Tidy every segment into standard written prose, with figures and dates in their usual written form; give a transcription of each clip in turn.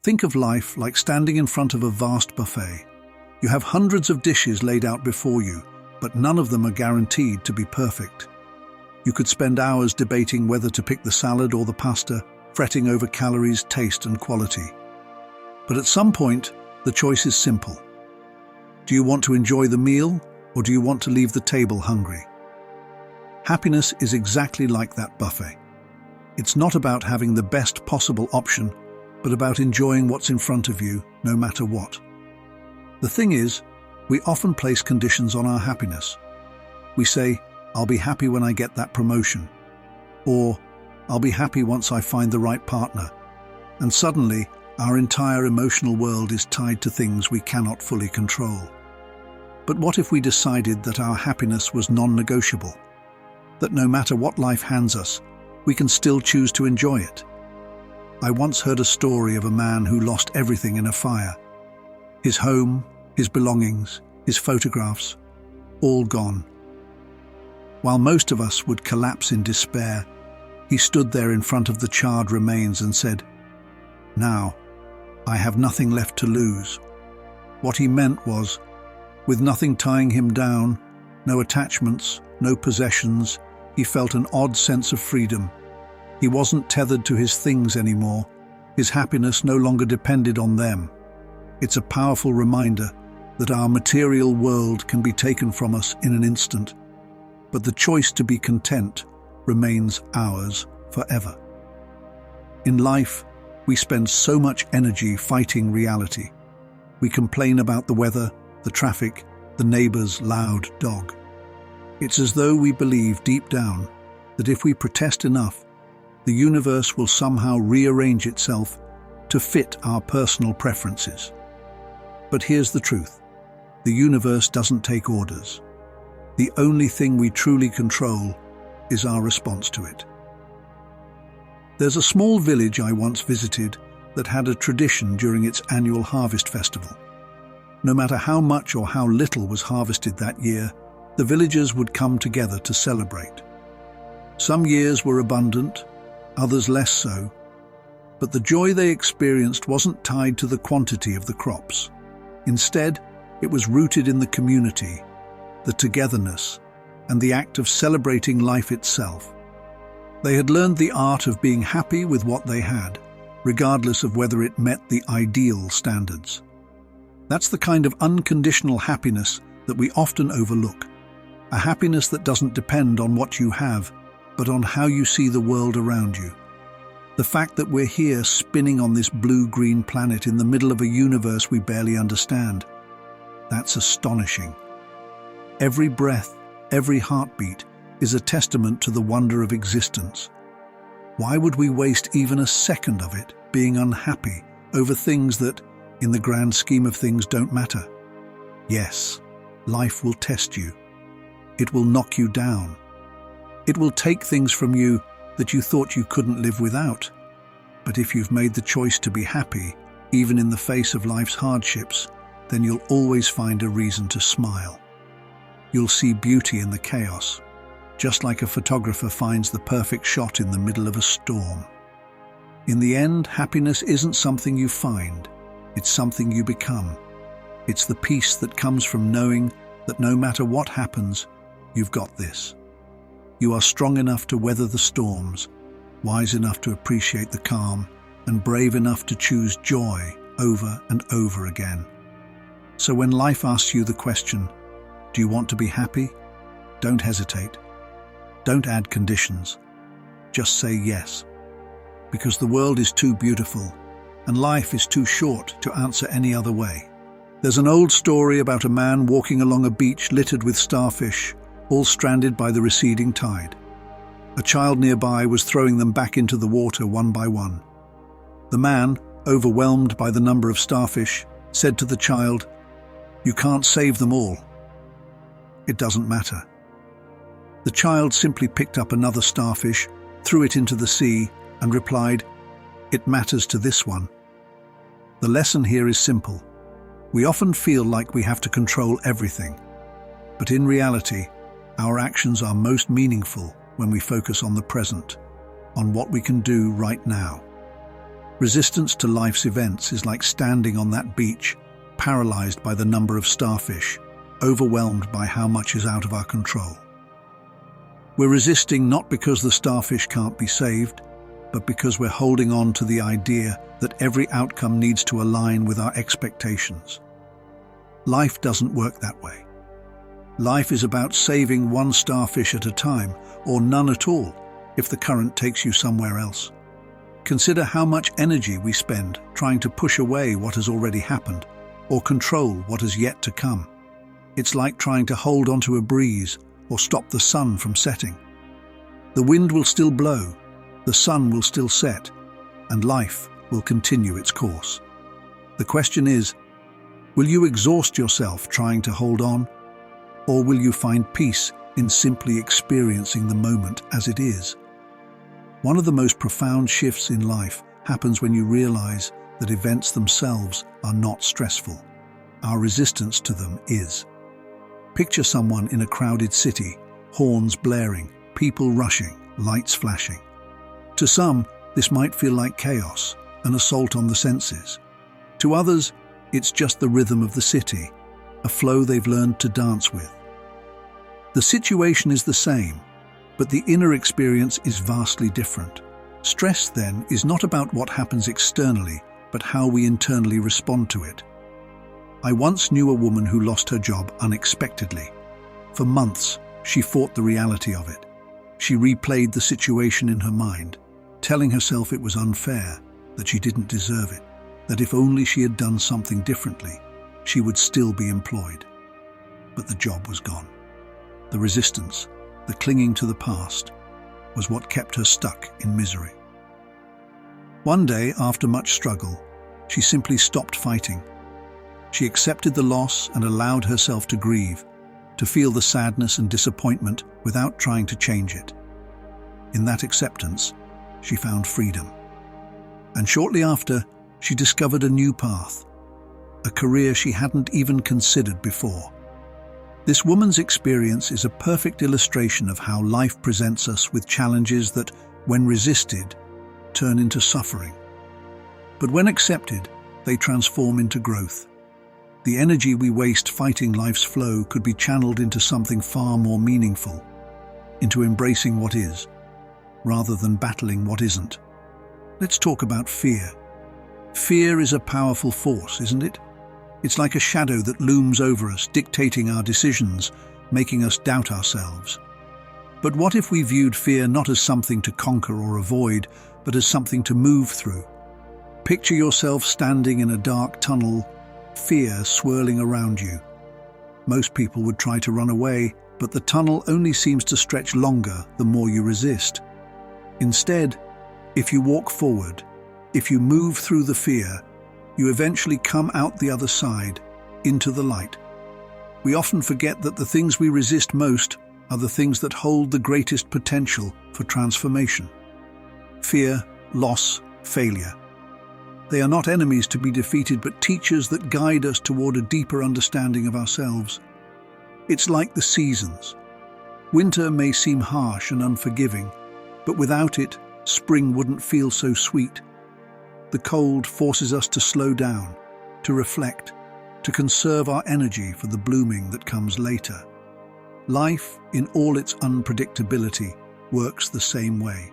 Think of life like standing in front of a vast buffet. You have hundreds of dishes laid out before you, but none of them are guaranteed to be perfect. You could spend hours debating whether to pick the salad or the pasta, fretting over calories, taste, and quality. But at some point, the choice is simple. Do you want to enjoy the meal, or do you want to leave the table hungry? Happiness is exactly like that buffet. It's not about having the best possible option, but about enjoying what's in front of you, no matter what. The thing is, we often place conditions on our happiness. We say, "I'll be happy when I get that promotion," or "I'll be happy once I find the right partner," and suddenly, our entire emotional world is tied to things we cannot fully control. But what if we decided that our happiness was non-negotiable? That no matter what life hands us, we can still choose to enjoy it? I once heard a story of a man who lost everything in a fire. His home, his belongings, his photographs, all gone. While most of us would collapse in despair, he stood there in front of the charred remains and said, "Now, I have nothing left to lose." What he meant was, with nothing tying him down, no attachments, no possessions, he felt an odd sense of freedom. He wasn't tethered to his things anymore. His happiness no longer depended on them. It's a powerful reminder that our material world can be taken from us in an instant, but the choice to be content remains ours forever. In life, we spend so much energy fighting reality. We complain about the weather, the traffic, the neighbor's loud dog. It's as though we believe deep down that if we protest enough, the universe will somehow rearrange itself to fit our personal preferences. But here's the truth. The universe doesn't take orders. The only thing we truly control is our response to it. There's a small village I once visited that had a tradition during its annual harvest festival. No matter how much or how little was harvested that year, the villagers would come together to celebrate. Some years were abundant, others less so, but the joy they experienced wasn't tied to the quantity of the crops. Instead, it was rooted in the community, the togetherness, and the act of celebrating life itself. They had learned the art of being happy with what they had, regardless of whether it met the ideal standards. That's the kind of unconditional happiness that we often overlook. A happiness that doesn't depend on what you have, but on how you see the world around you. The fact that we're here spinning on this blue-green planet in the middle of a universe we barely understand, that's astonishing. Every breath, every heartbeat is a testament to the wonder of existence. Why would we waste even a second of it being unhappy over things that, in the grand scheme of things, don't matter? Yes, life will test you. It will knock you down. It will take things from you that you thought you couldn't live without. But if you've made the choice to be happy, even in the face of life's hardships, then you'll always find a reason to smile. You'll see beauty in the chaos, just like a photographer finds the perfect shot in the middle of a storm. In the end, happiness isn't something you find, it's something you become. It's the peace that comes from knowing that no matter what happens, you've got this. You are strong enough to weather the storms, wise enough to appreciate the calm, and brave enough to choose joy over and over again. So when life asks you the question, do you want to be happy? Don't hesitate. Don't add conditions. Just say yes. Because the world is too beautiful, and life is too short to answer any other way. There's an old story about a man walking along a beach littered with starfish, all stranded by the receding tide. A child nearby was throwing them back into the water one by one. The man, overwhelmed by the number of starfish, said to the child, "You can't save them all." "It doesn't matter." The child simply picked up another starfish, threw it into the sea, and replied, "It matters to this one." The lesson here is simple. We often feel like we have to control everything, but in reality, our actions are most meaningful when we focus on the present, on what we can do right now. Resistance to life's events is like standing on that beach, paralyzed by the number of starfish, overwhelmed by how much is out of our control. We're resisting not because the starfish can't be saved, but because we're holding on to the idea that every outcome needs to align with our expectations. Life doesn't work that way. Life is about saving one starfish at a time, or none at all, if the current takes you somewhere else. Consider how much energy we spend trying to push away what has already happened, or control what is yet to come. It's like trying to hold onto a breeze or stop the sun from setting. The wind will still blow, the sun will still set, and life will continue its course. The question is, will you exhaust yourself trying to hold on, or will you find peace in simply experiencing the moment as it is? One of the most profound shifts in life happens when you realize that events themselves are not stressful. Our resistance to them is. Picture someone in a crowded city, horns blaring, people rushing, lights flashing. To some, this might feel like chaos, an assault on the senses. To others, it's just the rhythm of the city, a flow they've learned to dance with. The situation is the same, but the inner experience is vastly different. Stress, then, is not about what happens externally, but how we internally respond to it. I once knew a woman who lost her job unexpectedly. For months, she fought the reality of it. She replayed the situation in her mind, telling herself it was unfair, that she didn't deserve it, that if only she had done something differently, she would still be employed. But the job was gone. The resistance, the clinging to the past, was what kept her stuck in misery. One day, after much struggle, she simply stopped fighting. She accepted the loss and allowed herself to grieve, to feel the sadness and disappointment without trying to change it. In that acceptance, she found freedom. And shortly after, she discovered a new path, a career she hadn't even considered before. This woman's experience is a perfect illustration of how life presents us with challenges that, when resisted, turn into suffering. But when accepted, they transform into growth. The energy we waste fighting life's flow could be channeled into something far more meaningful, into embracing what is, rather than battling what isn't. Let's talk about fear. Fear is a powerful force, isn't it? It's like a shadow that looms over us, dictating our decisions, making us doubt ourselves. But what if we viewed fear not as something to conquer or avoid, but as something to move through? Picture yourself standing in a dark tunnel, fear swirling around you. Most people would try to run away, but the tunnel only seems to stretch longer the more you resist. Instead, if you walk forward, if you move through the fear, you eventually come out the other side, into the light. We often forget that the things we resist most are the things that hold the greatest potential for transformation. Fear, loss, failure. They are not enemies to be defeated, but teachers that guide us toward a deeper understanding of ourselves. It's like the seasons. Winter may seem harsh and unforgiving, but without it, spring wouldn't feel so sweet. The cold forces us to slow down, to reflect, to conserve our energy for the blooming that comes later. Life, in all its unpredictability, works the same way.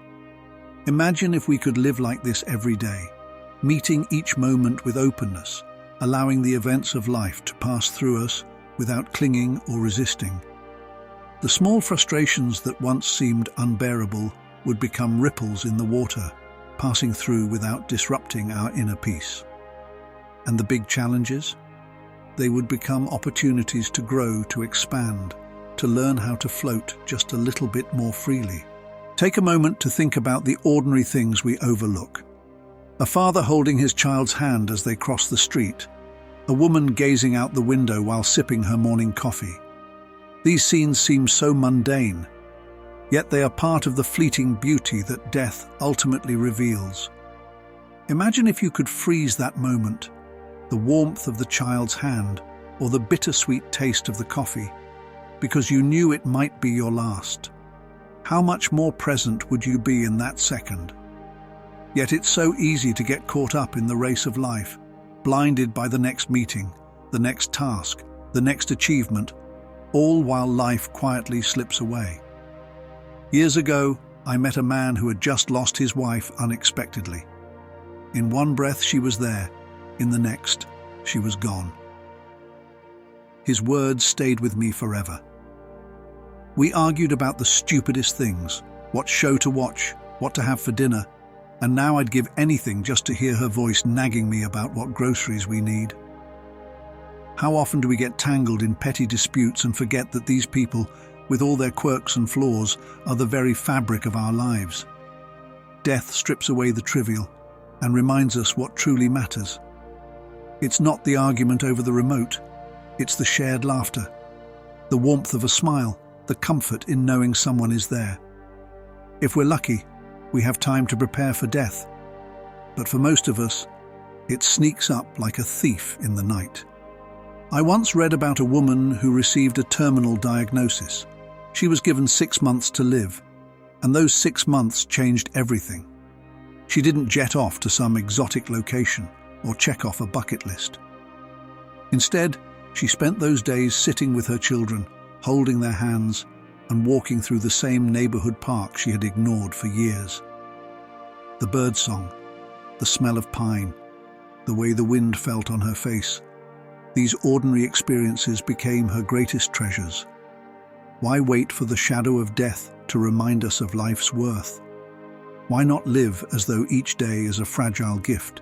Imagine if we could live like this every day, meeting each moment with openness, allowing the events of life to pass through us without clinging or resisting. The small frustrations that once seemed unbearable would become ripples in the water, passing through without disrupting our inner peace. And the big challenges? They would become opportunities to grow, to expand, to learn how to float just a little bit more freely. Take a moment to think about the ordinary things we overlook. A father holding his child's hand as they cross the street, a woman gazing out the window while sipping her morning coffee. These scenes seem so mundane, yet they are part of the fleeting beauty that death ultimately reveals. Imagine if you could freeze that moment, the warmth of the child's hand or the bittersweet taste of the coffee, because you knew it might be your last. How much more present would you be in that second? Yet it's so easy to get caught up in the race of life, blinded by the next meeting, the next task, the next achievement, all while life quietly slips away. Years ago, I met a man who had just lost his wife unexpectedly. In one breath she was there, in the next she was gone. His words stayed with me forever. We argued about the stupidest things, what show to watch, what to have for dinner, and now I'd give anything just to hear her voice nagging me about what groceries we need. How often do we get tangled in petty disputes and forget that these people, with all their quirks and flaws, are the very fabric of our lives? Death strips away the trivial and reminds us what truly matters. It's not the argument over the remote, it's the shared laughter, the warmth of a smile, the comfort in knowing someone is there. If we're lucky, we have time to prepare for death. But for most of us, it sneaks up like a thief in the night. I once read about a woman who received a terminal diagnosis. She was given 6 months to live, and those 6 months changed everything. She didn't jet off to some exotic location or check off a bucket list. Instead, she spent those days sitting with her children, holding their hands, and walking through the same neighborhood park she had ignored for years. The birdsong, the smell of pine, the way the wind felt on her face, these ordinary experiences became her greatest treasures. Why wait for the shadow of death to remind us of life's worth? Why not live as though each day is a fragile gift,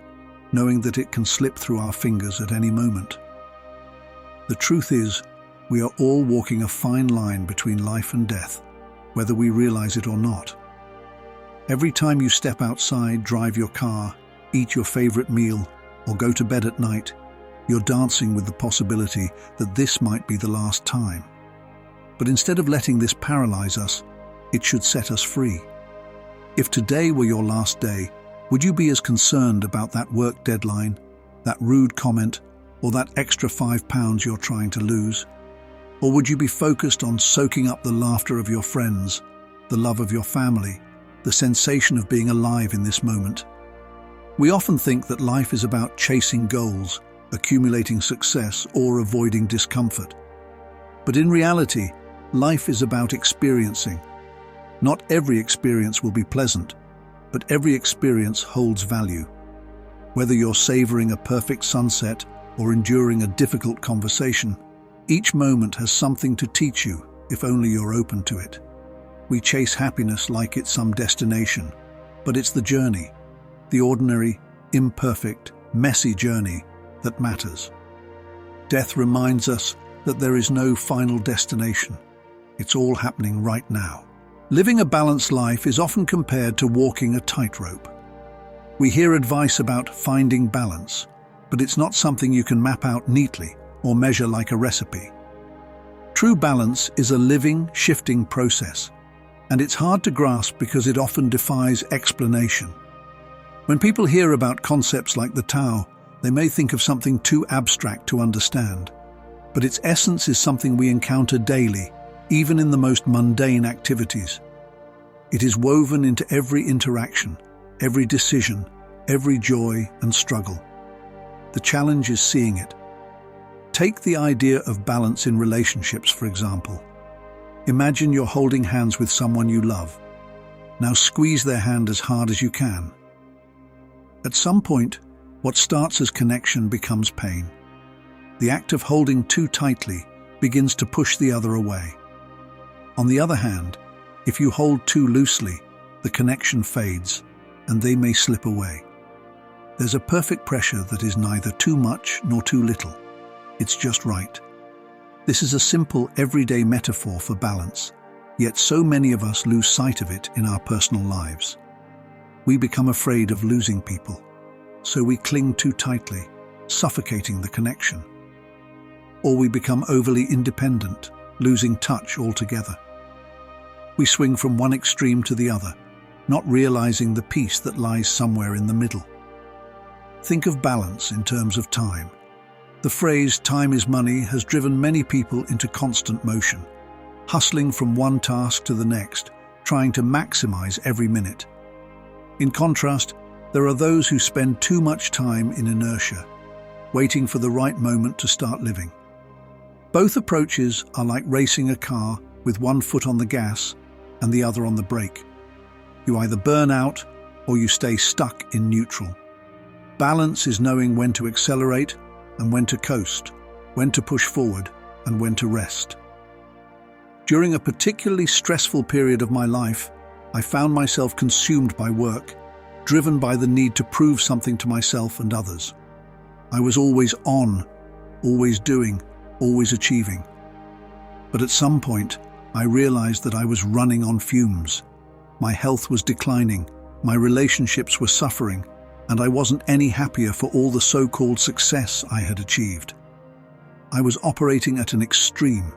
knowing that it can slip through our fingers at any moment? The truth is, we are all walking a fine line between life and death, whether we realize it or not. Every time you step outside, drive your car, eat your favorite meal, or go to bed at night, you're dancing with the possibility that this might be the last time. But instead of letting this paralyze us, it should set us free. If today were your last day, would you be as concerned about that work deadline, that rude comment, or that extra £5 you're trying to lose? Or would you be focused on soaking up the laughter of your friends, the love of your family, the sensation of being alive in this moment? We often think that life is about chasing goals, accumulating success, or avoiding discomfort. But in reality, life is about experiencing. Not every experience will be pleasant, but every experience holds value. Whether you're savoring a perfect sunset or enduring a difficult conversation, each moment has something to teach you if only you're open to it. We chase happiness like it's some destination, but it's the journey, the ordinary, imperfect, messy journey that matters. Death reminds us that there is no final destination. It's all happening right now. Living a balanced life is often compared to walking a tightrope. We hear advice about finding balance, but it's not something you can map out neatly or measure like a recipe. True balance is a living, shifting process, and it's hard to grasp because it often defies explanation. When people hear about concepts like the Tao, they may think of something too abstract to understand, but its essence is something we encounter daily, even in the most mundane activities. It is woven into every interaction, every decision, every joy and struggle. The challenge is seeing it. Take the idea of balance in relationships, for example. Imagine you're holding hands with someone you love. Now squeeze their hand as hard as you can. At some point, what starts as connection becomes pain. The act of holding too tightly begins to push the other away. On the other hand, if you hold too loosely, the connection fades and they may slip away. There's a perfect pressure that is neither too much nor too little. It's just right. This is a simple, everyday metaphor for balance, yet so many of us lose sight of it in our personal lives. We become afraid of losing people, so we cling too tightly, suffocating the connection. Or we become overly independent, losing touch altogether. We swing from one extreme to the other, not realizing the peace that lies somewhere in the middle. Think of balance in terms of time. The phrase "time is money" has driven many people into constant motion, hustling from one task to the next, trying to maximize every minute. In contrast, There are those who spend too much time in inertia, waiting for the right moment to start living. Both approaches are like racing a car with one foot on the gas and the other on the brake. You either burn out or you stay stuck in neutral. Balance is knowing when to accelerate and when to coast, when to push forward and when to rest. During a particularly stressful period of my life, I found myself consumed by work, driven by the need to prove something to myself and others. I was always on, always doing, always achieving. But at some point, I realized that I was running on fumes. My health was declining, my relationships were suffering, and I wasn't any happier for all the so-called success I had achieved. I was operating at an extreme,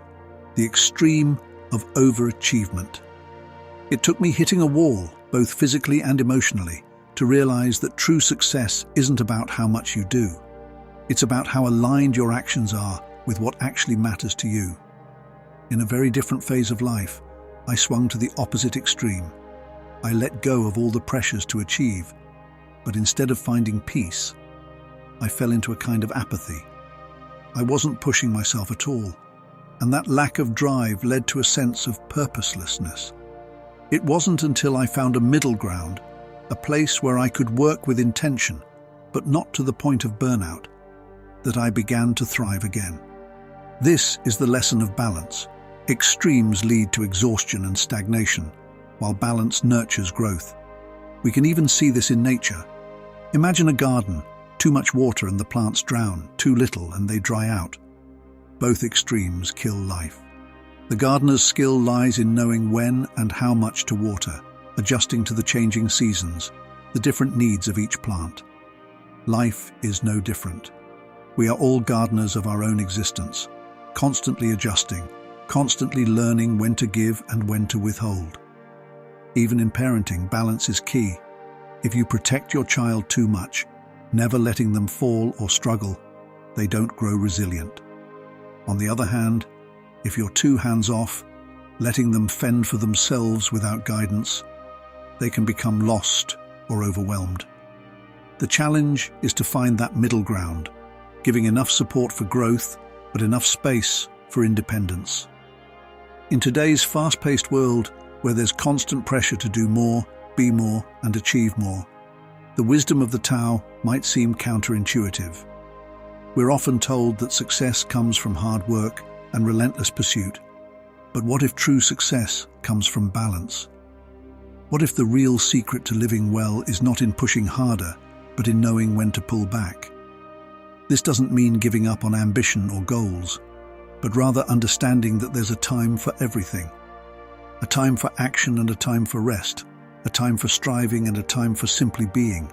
the extreme of overachievement. It took me hitting a wall, both physically and emotionally, to realize that true success isn't about how much you do. It's about how aligned your actions are with what actually matters to you. In a very different phase of life, I swung to the opposite extreme. I let go of all the pressures to achieve, but instead of finding peace, I fell into a kind of apathy. I wasn't pushing myself at all, and that lack of drive led to a sense of purposelessness. It wasn't until I found a middle ground, a place where I could work with intention, but not to the point of burnout, that I began to thrive again. This is the lesson of balance. Extremes lead to exhaustion and stagnation, while balance nurtures growth. We can even see this in nature. Imagine a garden, too much water and the plants drown, too little and they dry out. Both extremes kill life. The gardener's skill lies in knowing when and how much to water, adjusting to the changing seasons, the different needs of each plant. Life is no different. We are all gardeners of our own existence, constantly adjusting, constantly learning when to give and when to withhold. Even in parenting, balance is key. If you protect your child too much, never letting them fall or struggle, they don't grow resilient. On the other hand, if you're too hands-off, letting them fend for themselves without guidance, they can become lost or overwhelmed. The challenge is to find that middle ground, giving enough support for growth, but enough space for independence. In today's fast-paced world, where there's constant pressure to do more, be more, and achieve more, the wisdom of the Tao might seem counterintuitive. We're often told that success comes from hard work and relentless pursuit. But what if true success comes from balance? What if the real secret to living well is not in pushing harder, but in knowing when to pull back? This doesn't mean giving up on ambition or goals, but rather understanding that there's a time for everything. A time for action and a time for rest, a time for striving and a time for simply being.